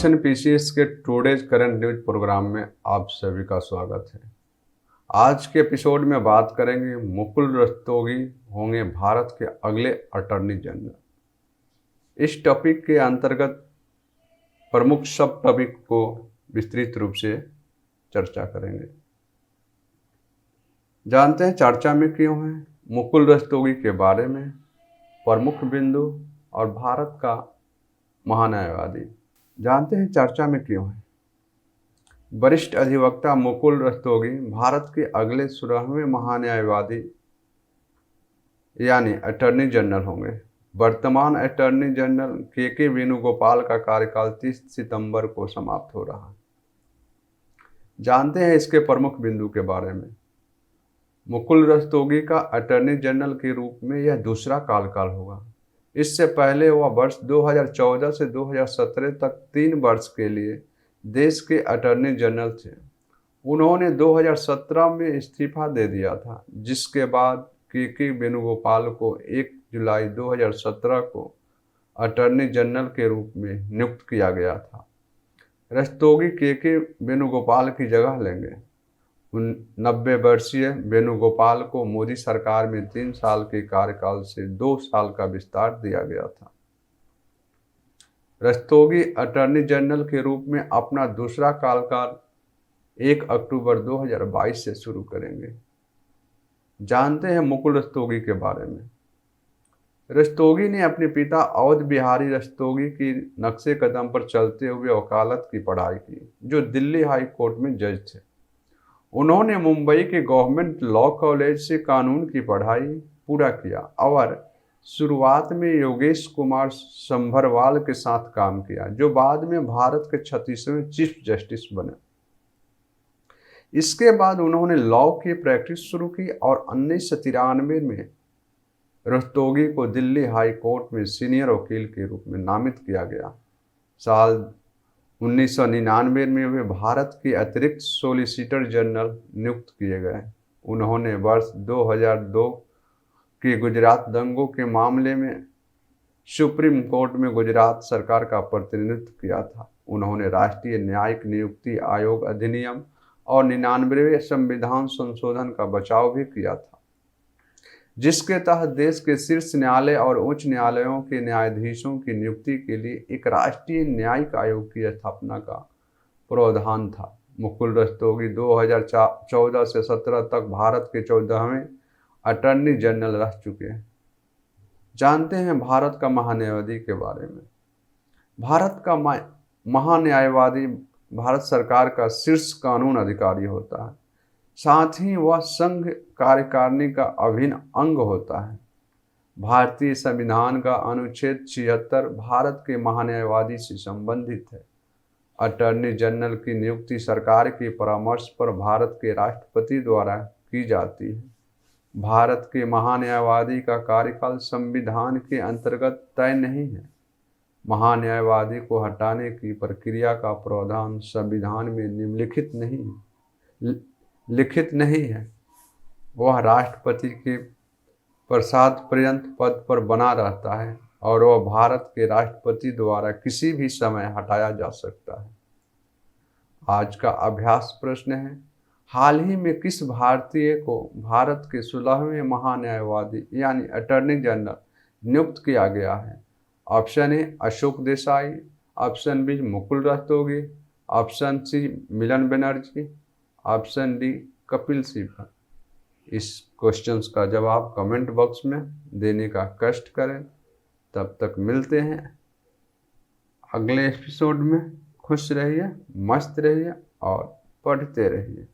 Mission PCS के today's current news programme में आप सभी का स्वागत है। आज के एपिसोड में बात करेंगे मुकुल रस्तोगी होंगे भारत के अगले अटॉर्नी जनरल। इस टॉपिक के अंतर्गत प्रमुख सब टॉपिक को विस्तृत रूप से चर्चा करेंगे। जानते हैं चर्चा में क्यों है, मुकुल रस्तोगी के बारे में, प्रमुख बिंदु और भारत का महान्यायवादी। जानते हैं चर्चा में क्यों है। वरिष्ठ अधिवक्ता मुकुल रस्तोगी भारत के अगले 16वें महान्यायवादी यानी अटॉर्नी जनरल होंगे। वर्तमान अटॉर्नी जनरल के वेणुगोपाल का कार्यकाल 30 सितंबर को समाप्त हो रहा है। जानते हैं इसके प्रमुख बिंदु के बारे में। मुकुल रस्तोगी का अटॉर्नी जनरल के रूप में यह दूसरा कार्यकाल होगा। इससे पहले वह वर्ष 2014 से 2017 तक 3 वर्ष के लिए देश के अटॉर्नी जनरल थे। उन्होंने 2017 में इस्तीफा दे दिया था, जिसके बाद के वेणुगोपाल को 1 जुलाई 2017 को अटॉर्नी जनरल के रूप में नियुक्त किया गया था। रस्तोगी के वेणुगोपाल की जगह लेंगे। 90 वर्षीय वेणुगोपाल को मोदी सरकार में 3 साल के कार्यकाल से 2 साल का विस्तार दिया गया था। रस्तोगी अटॉर्नी जनरल के रूप में अपना दूसरा कार्यकाल 1 अक्टूबर 2022 से शुरू करेंगे। जानते हैं मुकुल रस्तोगी के बारे में। रस्तोगी ने अपने पिता अवध बिहारी रस्तोगी की नक्शे कदम पर चलते हुए वकालत की पढ़ाई की, जो दिल्ली हाई कोर्ट में जज थे। उन्होंने मुंबई के गवर्नमेंट लॉ कॉलेज से कानून की पढ़ाई पूरा किया और शुरुआत में योगेश कुमार संभरवाल के साथ काम किया, जो बाद में भारत के 36वें चीफ जस्टिस बने। इसके बाद उन्होंने लॉ की प्रैक्टिस शुरू की और 1993 में रस्तोगी को दिल्ली हाई कोर्ट में सीनियर वकील के रूप में नामित किया गया। साल 1999 में वे भारत के अतिरिक्त सॉलिसिटर जनरल नियुक्त किए गए। उन्होंने वर्ष 2002 के गुजरात दंगों के मामले में सुप्रीम कोर्ट में गुजरात सरकार का प्रतिनिधित्व किया था। उन्होंने राष्ट्रीय न्यायिक नियुक्ति आयोग अधिनियम और 99वें संविधान संशोधन का बचाव भी किया था, जिसके तहत देश के शीर्ष न्यायालय और उच्च न्यायालयों के न्यायाधीशों की नियुक्ति के लिए एक राष्ट्रीय न्यायिक आयोग की स्थापना का प्रावधान था। मुकुल रस्तोगी 2014 से 17 तक भारत के 14वें अटॉर्नी जनरल रह चुके हैं। जानते हैं भारत का महान्यायवादी के बारे में। भारत का महान्यायवादी भारत सरकार का शीर्ष कानून अधिकारी होता है। साथ ही वह संघ कार्यकारिणी का अभिन्न अंग होता है। भारतीय संविधान का अनुच्छेद 76 भारत के महान्यायवादी से संबंधित है। अटॉर्नी जनरल की नियुक्ति सरकार के परामर्श पर भारत के राष्ट्रपति द्वारा की जाती है। भारत के महान्यायवादी का कार्यकाल संविधान के अंतर्गत तय नहीं है। महान्यायवादी को हटाने की प्रक्रिया का प्रावधान संविधान में लिखित नहीं है। वह राष्ट्रपति के प्रसाद पर्यंत पद पर बना रहता है और वह भारत के राष्ट्रपति द्वारा किसी भी समय हटाया जा सकता है। आज का अभ्यास प्रश्न है, हाल ही में किस भारतीय को भारत के 16वें महान्यायवादी यानी अटॉर्नी जनरल नियुक्त किया गया है? Option A Ashok Desai, option B Mukul Rastogi, option C Milan Banerjee, option D Kapil Sibal. इस क्वेश्चंस का जवाब कमेंट बॉक्स में देने का कष्ट करें। तब तक मिलते हैं अगले एपिसोड में। खुश रहिए, मस्त रहिए और पढ़ते रहिए।